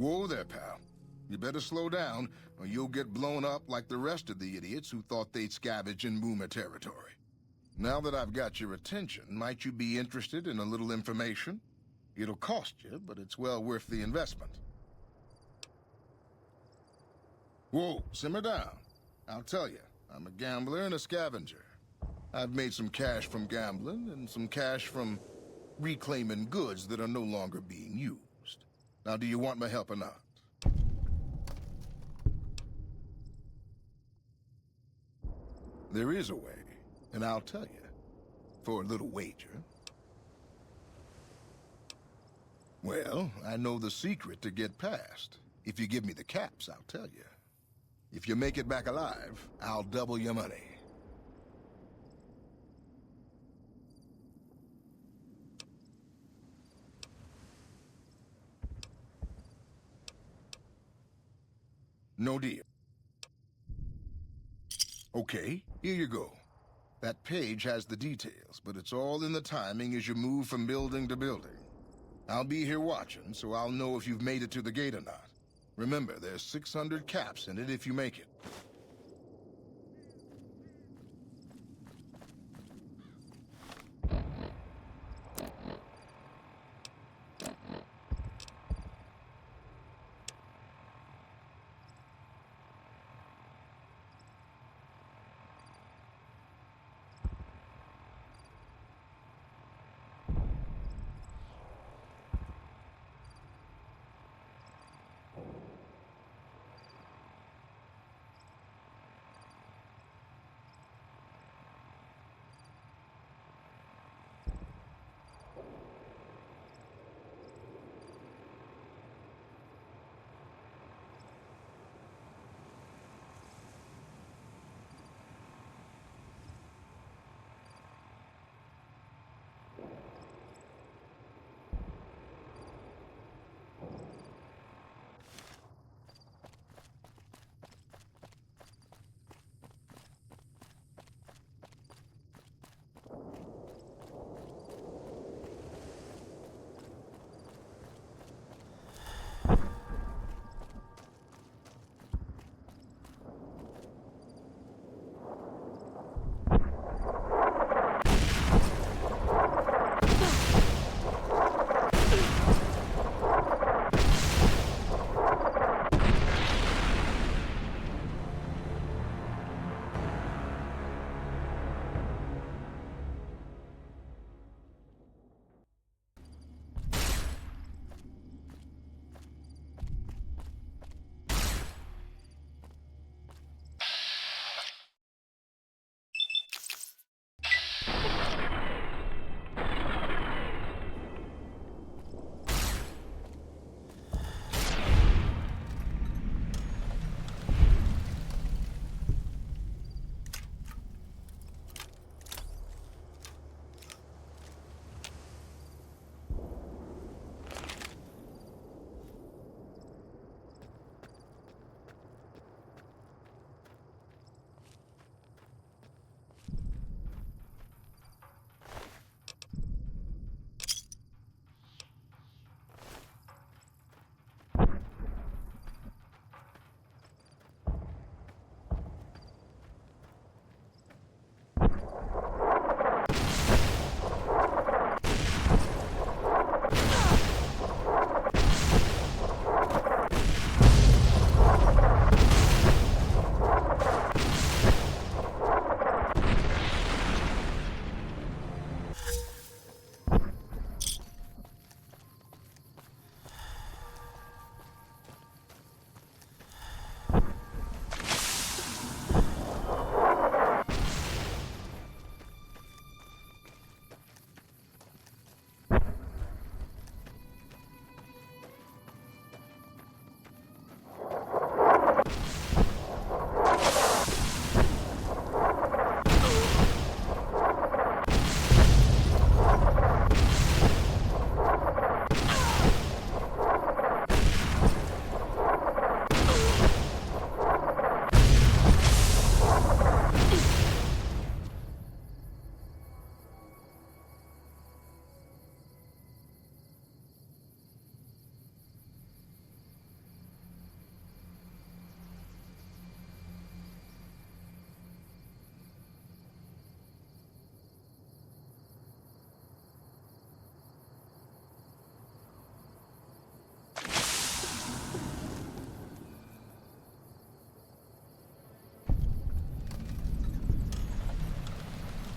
Whoa there, pal. You better slow down, or you'll get blown up like the rest of the idiots who thought they'd scavenge in Boomer territory. Now that I've got your attention, might you be interested in a little information? It'll cost you, but it's well worth the investment. Whoa, simmer down. I'll tell you, I'm a gambler and a scavenger. I've made some cash from gambling and some cash from reclaiming goods that are no longer being used. Now, do you want my help or not? There is a way, and I'll tell you, for a little wager. Well, I know the secret to get past. If you give me the caps, I'll tell you. If you make it back alive, I'll double your money. No deal. Okay, here you go. That page has the details, but it's all in the timing as you move from building to building. I'll be here watching, so I'll know if you've made it to the gate or not. Remember, there's 600 caps in it if you make it.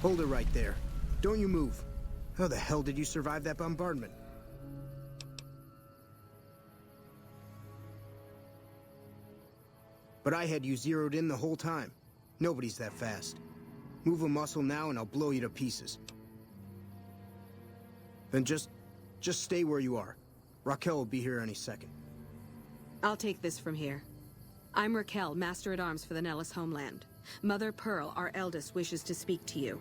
Hold it right there. Don't you move. How the hell did you survive that bombardment? But I had you zeroed in the whole time. Nobody's that fast. Move a muscle now and I'll blow you to pieces. Then just stay where you are. Raquel will be here any second. I'll take this from here. I'm Raquel, Master-at-Arms for the Nellis homeland. Mother Pearl, our eldest, wishes to speak to you.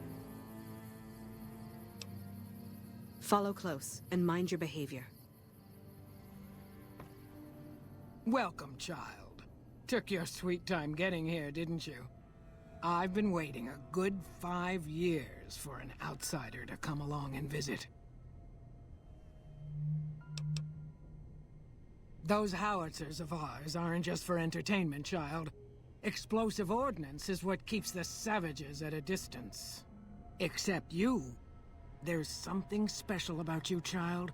Follow close and mind your behavior. Welcome, child. Took your sweet time getting here, didn't you? I've been waiting a good 5 years for an outsider to come along and visit. Those howitzers of ours aren't just for entertainment, child. Explosive ordnance is what keeps the savages at a distance. Except you. There's something special about you, child,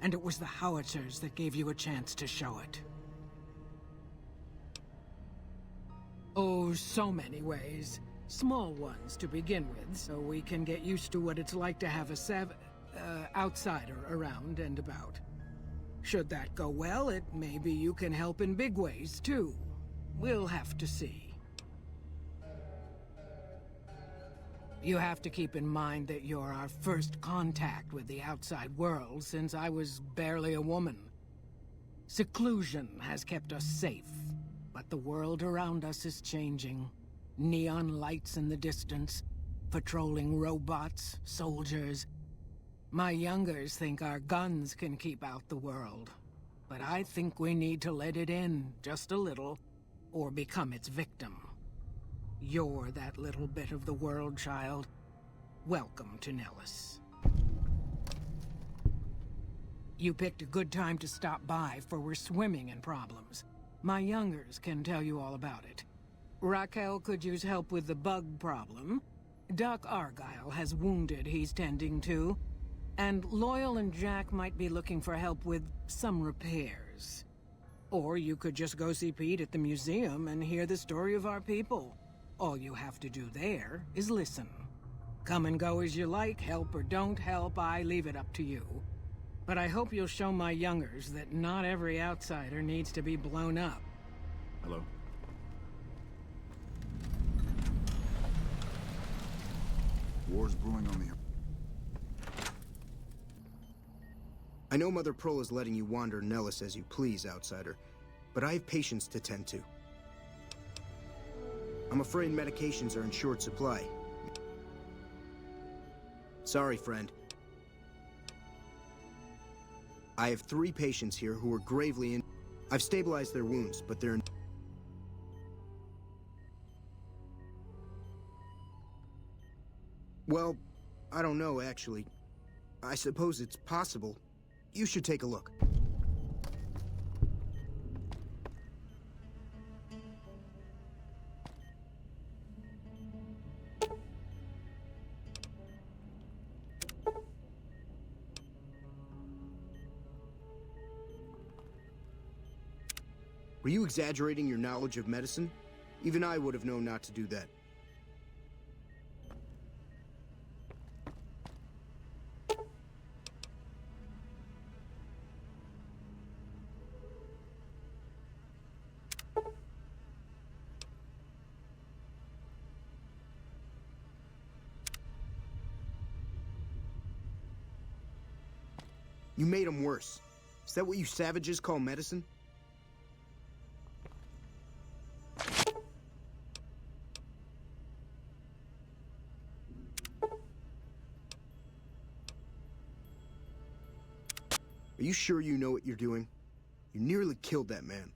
and it was the howitzers that gave you a chance to show it. Oh, so many ways. Small ones to begin with, so we can get used to what it's like to have a outsider around and about. Should that go well, it maybe you can help in big ways, too. We'll have to see. You have to keep in mind that you're our first contact with the outside world since I was barely a woman. Seclusion has kept us safe, but the world around us is changing. Neon lights in the distance, patrolling robots, soldiers. My youngers think our guns can keep out the world, but I think we need to let it in, just a little, or become its victim. You're that little bit of the world, child. Welcome to Nellis. You picked a good time to stop by, for we're swimming in problems. My youngers can tell you all about it. Raquel could use help with the bug problem. Doc Argyle has wounded he's tending to. And Loyal and Jack might be looking for help with some repairs. Or you could just go see Pete at the museum and hear the story of our people. All you have to do there is listen. Come and go as you like, help or don't help, I leave it up to you. But I hope you'll show my youngers that not every outsider needs to be blown up. Hello? War's brewing on the... I know Mother Pearl is letting you wander Nellis as you please, outsider, but I have patients to tend to. I'm afraid medications are in short supply. Sorry, friend. I have 3 patients here who are gravely in... I've stabilized their wounds, but they're... Well, I don't know, actually. I suppose it's possible. You should take a look. Were you exaggerating your knowledge of medicine? Even I would have known not to do that. You made him worse. Is that what you savages call medicine? Are you sure you know what you're doing? You nearly killed that man.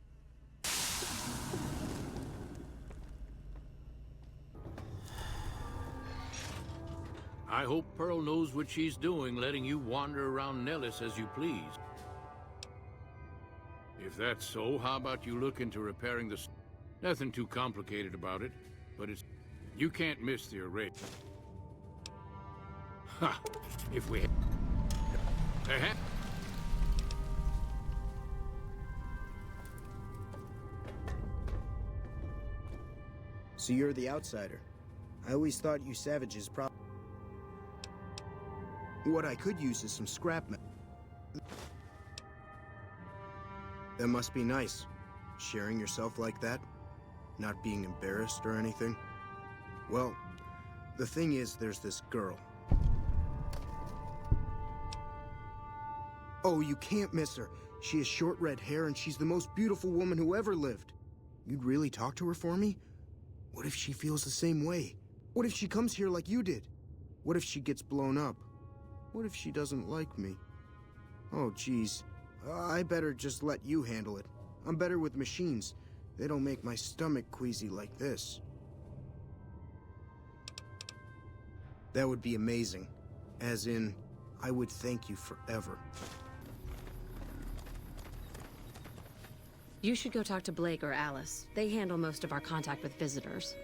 I hope Pearl knows what she's doing, letting you wander around Nellis as you please. If that's so, how about you look into repairing the... Nothing too complicated about it, but it's... You can't miss the array. Ha! If we... So you're the outsider. I always thought you savages What I could use is some scrap metal. That must be nice, sharing yourself like that, not being embarrassed or anything. Well, the thing is, there's this girl. Oh, you can't miss her. She has short red hair and she's the most beautiful woman who ever lived. You'd really talk to her for me? What if she feels the same way? What if she comes here like you did? What if she gets blown up? What if she doesn't like me? Oh, geez. I better just let you handle it. I'm better with machines. They don't make my stomach queasy like this. That would be amazing. As in, I would thank you forever. You should go talk to Blake or Alice. They handle most of our contact with visitors.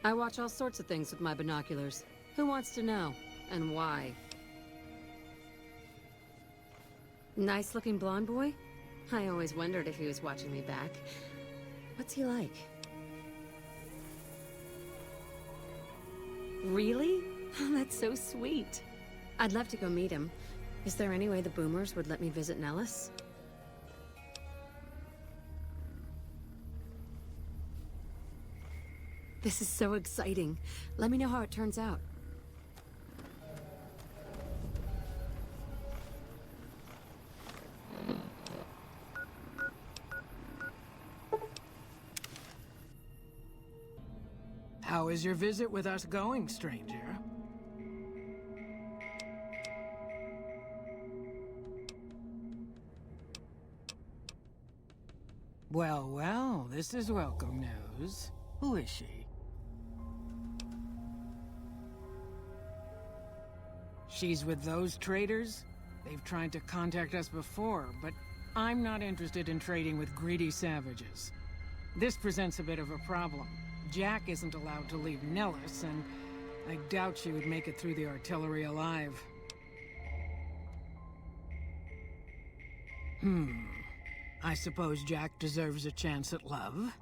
I watch all sorts of things with my binoculars. Who wants to know? And why? Nice-looking blonde boy? I always wondered if he was watching me back. What's he like? Really? That's so sweet. I'd love to go meet him. Is there any way the Boomers would let me visit Nellis? This is so exciting. Let me know how it turns out. How is your visit with us going, stranger? Well, well, this is welcome news. Who is she? She's with those traders? They've tried to contact us before, but I'm not interested in trading with greedy savages. This presents a bit of a problem. Jack isn't allowed to leave Nellis, and I doubt she would make it through the artillery alive. I suppose Jack deserves a chance at love?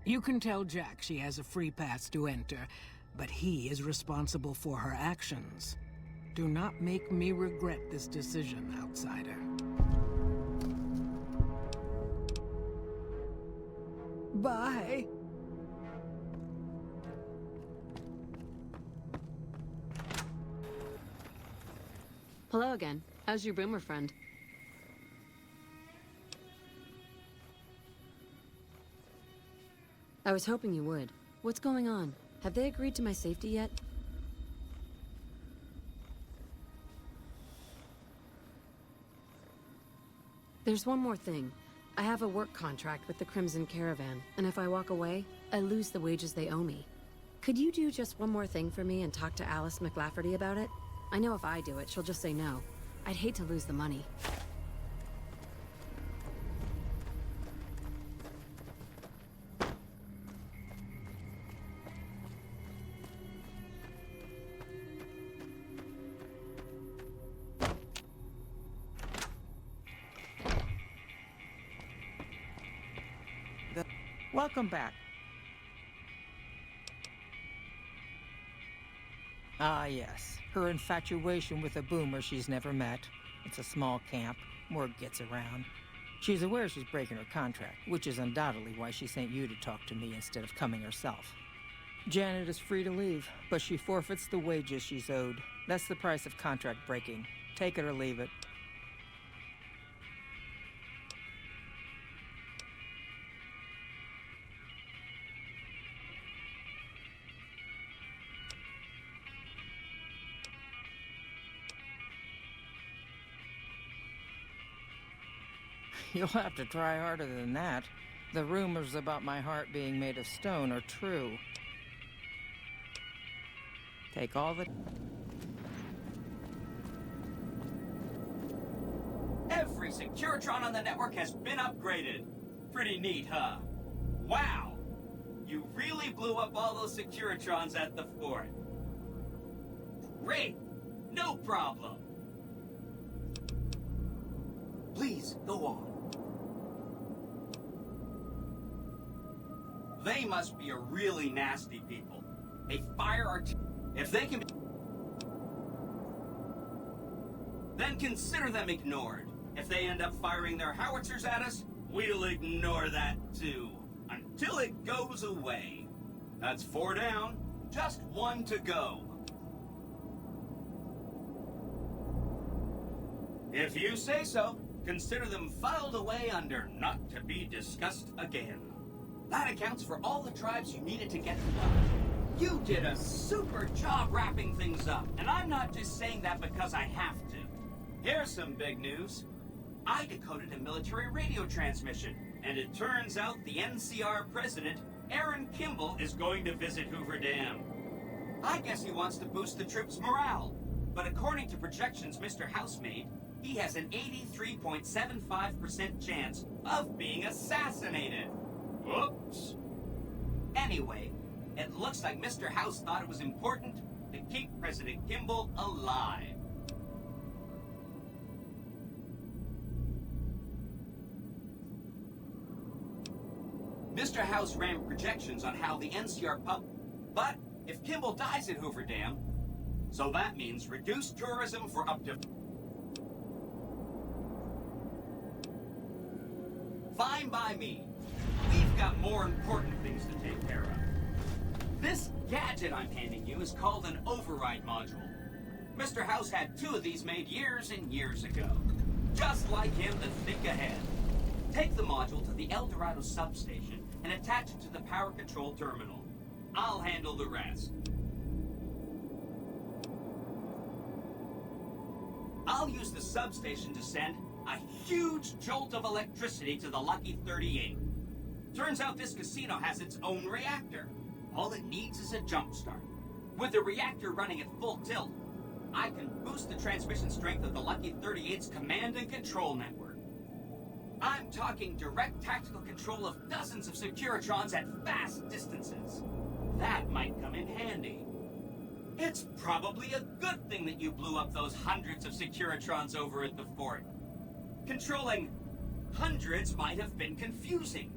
You can tell Jack she has a free pass to enter, but he is responsible for her actions. Do not make me regret this decision, outsider. Bye. Hello again. How's your boomer friend? I was hoping you would. What's going on? Have they agreed to my safety yet? There's one more thing. I have a work contract with the Crimson Caravan, and if I walk away, I lose the wages they owe me. Could you do just one more thing for me and talk to Alice McLafferty about it? I know if I do it, she'll just say no. I'd hate to lose the money. Welcome back. Ah, yes. Her infatuation with a boomer she's never met. It's a small camp. Word gets around. She's aware she's breaking her contract, which is undoubtedly why she sent you to talk to me instead of coming herself. Janet is free to leave, but she forfeits the wages she's owed. That's the price of contract breaking. Take it or leave it. You'll have to try harder than that. The rumors about my heart being made of stone are true. Take all the... Every Securitron on the network has been upgraded. Pretty neat, huh? Wow! You really blew up all those Securitrons at the fort. Great! No problem! Please, go on. They must be a really nasty people. They fire if they can be, then consider them ignored. If they end up firing their howitzers at us, we'll ignore that too. Until it goes away. That's 4 down, just 1 to go. If you say so, consider them filed away under not to be discussed again. That accounts for all the tribes you needed to get them done. You did a super job wrapping things up, and I'm not just saying that because I have to. Here's some big news. I decoded a military radio transmission, and it turns out the NCR president, Aaron Kimball, is going to visit Hoover Dam. I guess he wants to boost the troops' morale, but according to projections Mr. House made, he has an 83.75% chance of being assassinated. Whoops. Anyway, it looks like Mr. House thought it was important to keep President Kimball alive. Mr. House ran projections on how the NCR but if Kimball dies at Hoover Dam, so that means reduced tourism for up to... Fine by me. We've got more important things to take care of. This gadget I'm handing you is called an override module. Mr. House had 2 of these made years and years ago. Just like him to think ahead. Take the module to the El Dorado substation and attach it to the power control terminal. I'll handle the rest. I'll use the substation to send a huge jolt of electricity to the Lucky 38. Turns out this casino has its own reactor. All it needs is a jump start. With the reactor running at full tilt, I can boost the transmission strength of the Lucky 38's command and control network. I'm talking direct tactical control of dozens of Securitrons at vast distances. That might come in handy. It's probably a good thing that you blew up those hundreds of Securitrons over at the fort. Controlling hundreds might have been confusing.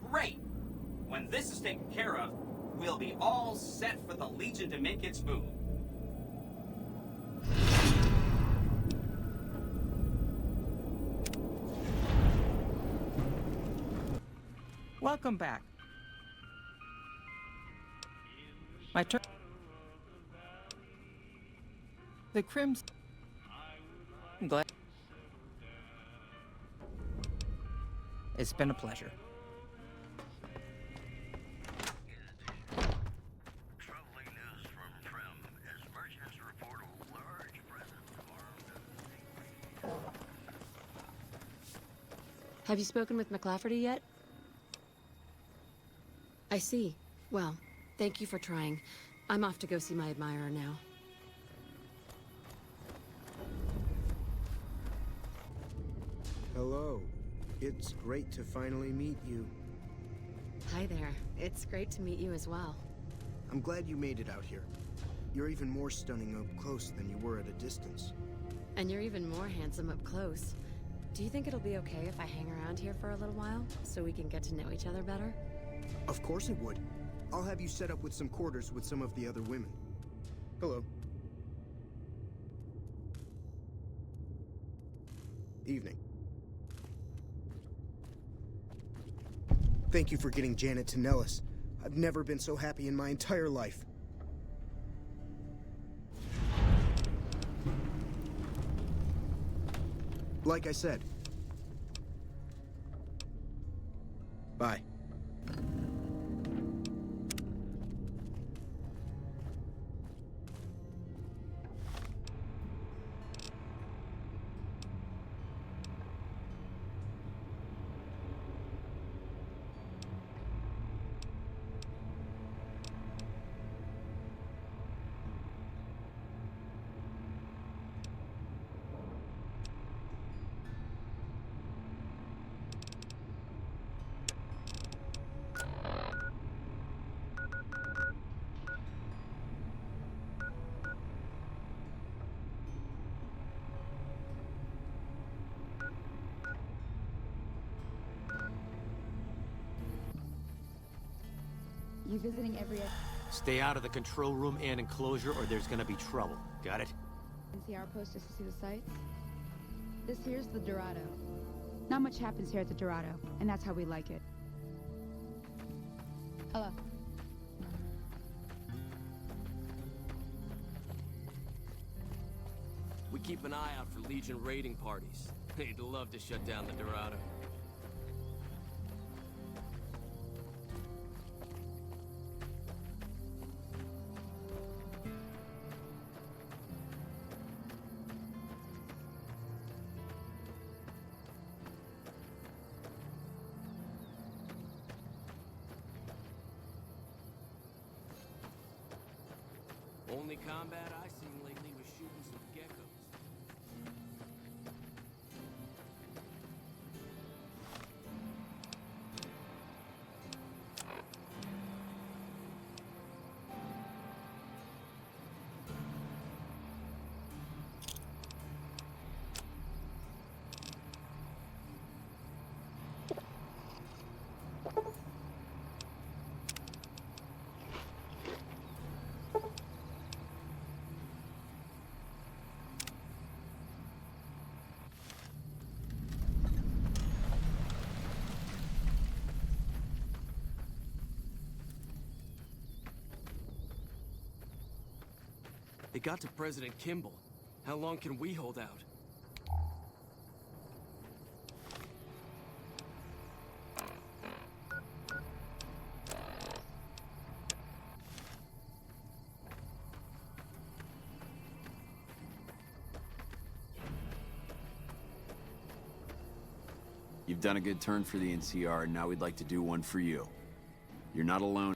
Great. When this is taken care of, we'll be all set for the Legion to make its move. Welcome back. My turn. The Crimson. I'm glad. It's been a pleasure. Troubling news from Trim as merchants report a large presence of armed. Have you spoken with McLafferty yet? I see. Well, thank you for trying. I'm off to go see my admirer now. Hello. It's great to finally meet you. Hi there. It's great to meet you as well. I'm glad you made it out here. You're even more stunning up close than you were at a distance. And you're even more handsome up close. Do you think it'll be okay if I hang around here for a little while, so we can get to know each other better? Of course it would. I'll have you set up with some quarters with some of the other women. Hello. Evening. Thank you for getting Janet to Nellis. I've never been so happy in my entire life. Like I said. Bye. you visiting every Stay out of the control room and enclosure, or there's gonna be trouble. Got it? NCR post just to see the sights? This here's the Dorado. Not much happens here at the Dorado, and that's how we like it. Hello. We keep an eye out for Legion raiding parties. They'd love to shut down the Dorado. Only combat I seen lately was shooting some geckos. They got to President Kimball. How long can we hold out? You've done a good turn for the NCR, and now we'd like to do one for you. You're not alone.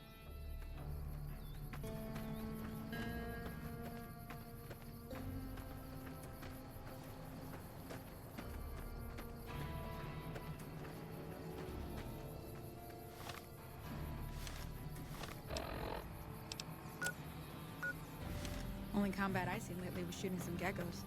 Only combat I seen lately was shooting some geckos.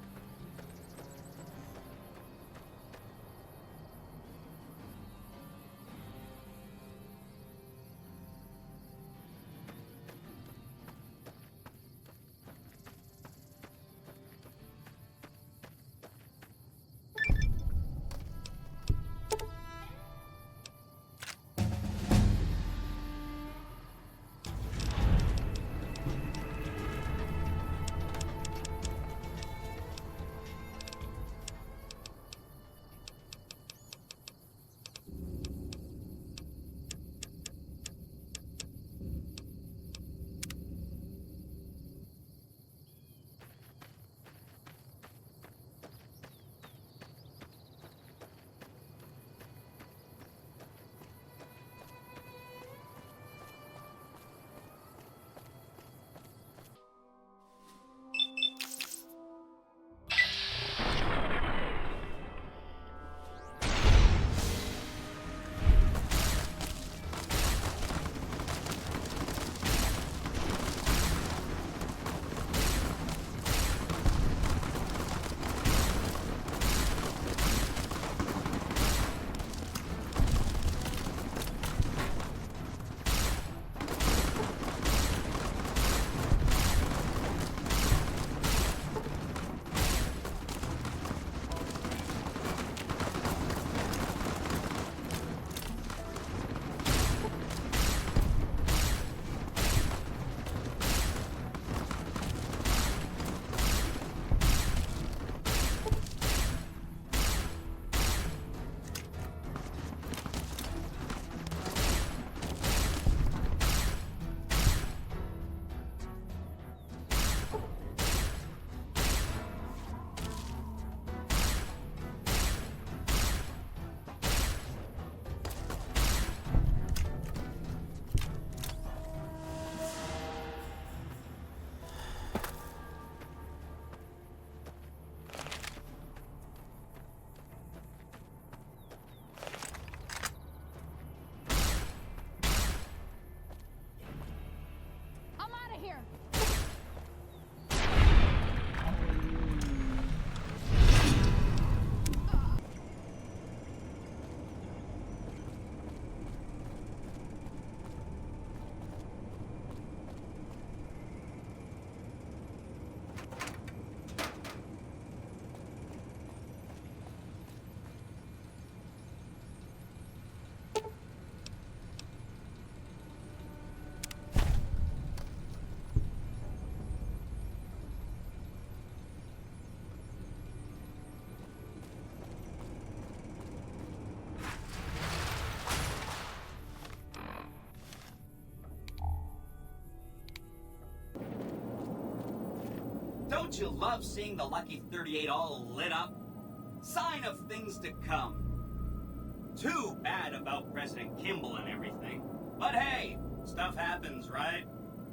Don't you love seeing the Lucky 38 all lit up? Sign of things to come. Too bad about President Kimball and everything. But hey, stuff happens, right?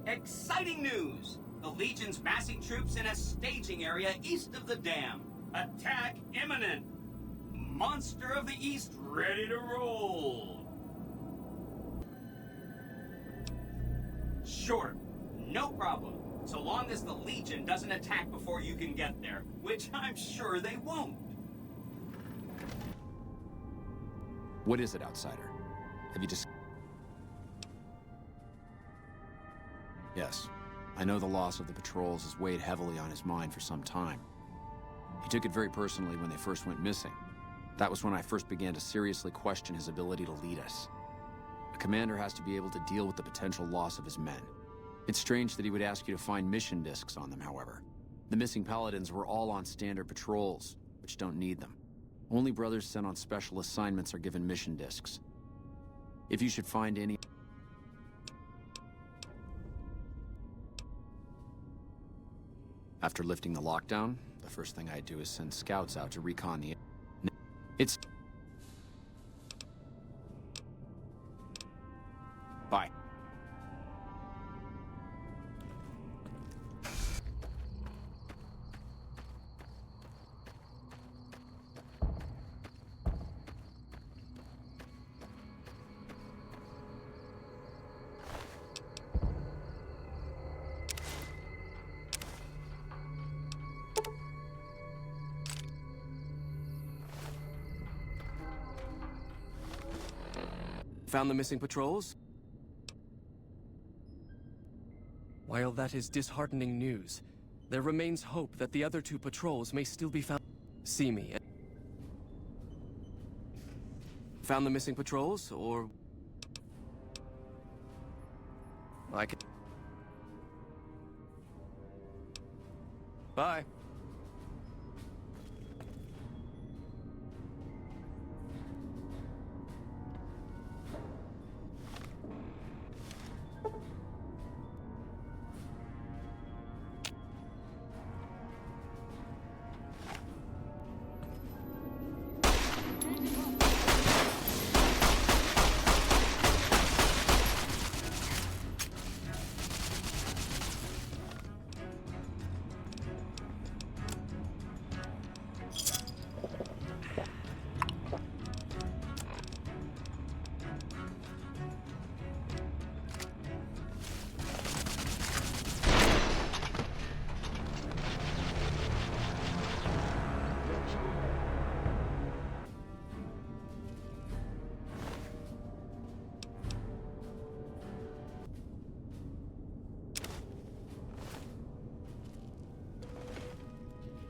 Exciting news! The Legion's massing troops in a staging area east of the dam. Attack imminent! Monster of the East ready to roll! Sure, no problem. So long as the Legion doesn't attack before you can get there, which I'm sure they won't. What is it, Outsider? Have you just... Yes. I know the loss of the patrols has weighed heavily on his mind for some time. He took it very personally when they first went missing. That was when I first began to seriously question his ability to lead us. A commander has to be able to deal with the potential loss of his men. It's strange that he would ask you to find mission discs on them, however. The missing Paladins were all on standard patrols, which don't need them. Only brothers sent on special assignments are given mission discs. If you should find any... After lifting the lockdown, the first thing I do is send scouts out to recon the... It's... Bye. Found the missing patrols? While that is disheartening news, there remains hope that the other 2 patrols may still be found. See me. Found the missing patrols, or... I can... Bye.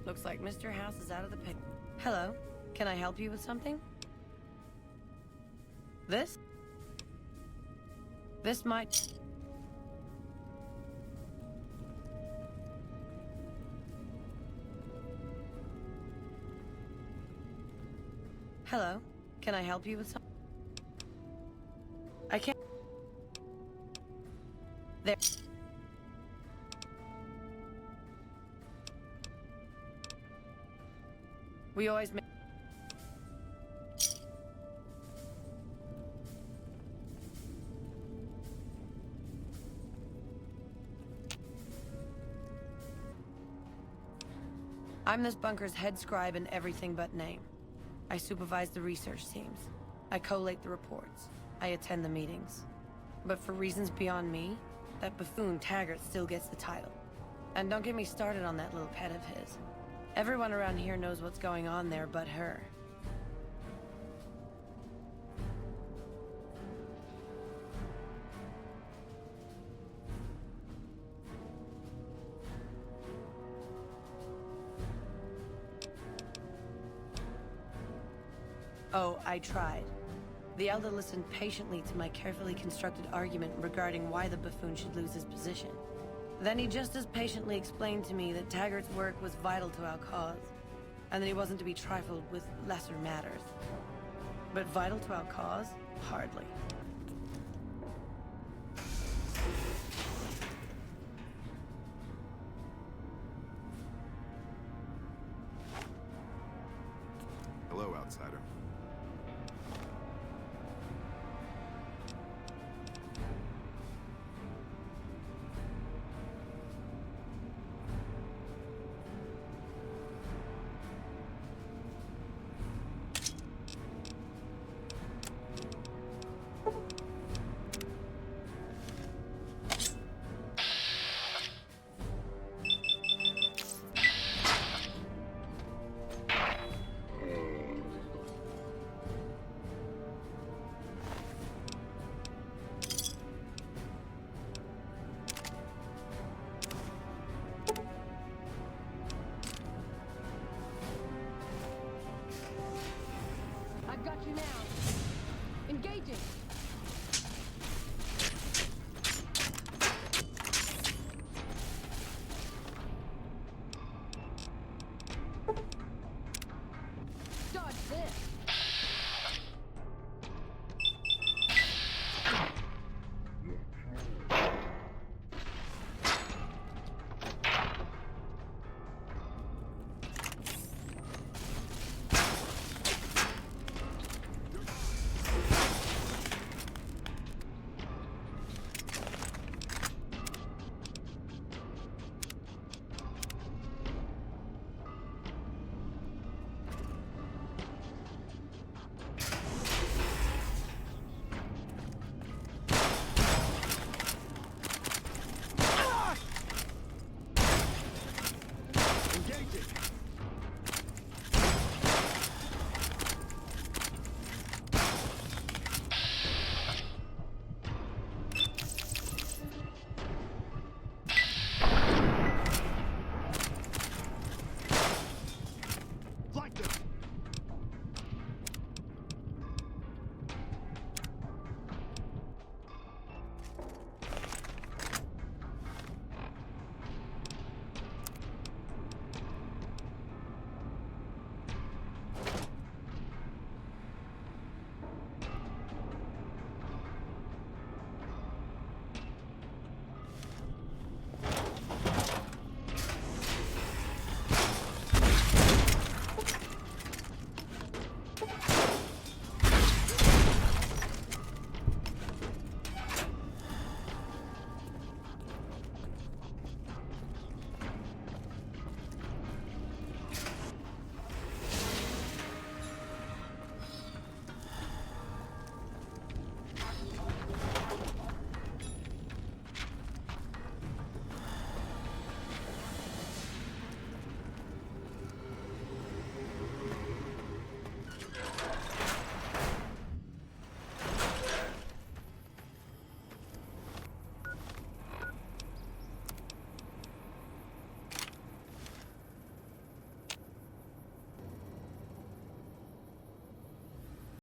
Looks like Mr. House is out of the pic. Hello, can I help you with something? This? This might... Hello, can I help you with something? I can't... There... We always make... I'm this bunker's head scribe in everything but name. I supervise the research teams. I collate the reports. I attend the meetings. But for reasons beyond me, that buffoon Taggart still gets the title. And don't get me started on that little pet of his. Everyone around here knows what's going on there but her. Oh, I tried. The Elder listened patiently to my carefully constructed argument regarding why the buffoon should lose his position. Then he just as patiently explained to me that Taggart's work was vital to our cause, and that he wasn't to be trifled with lesser matters. But vital to our cause? Hardly. outsider. I've got you now. Engaging. Dodge this.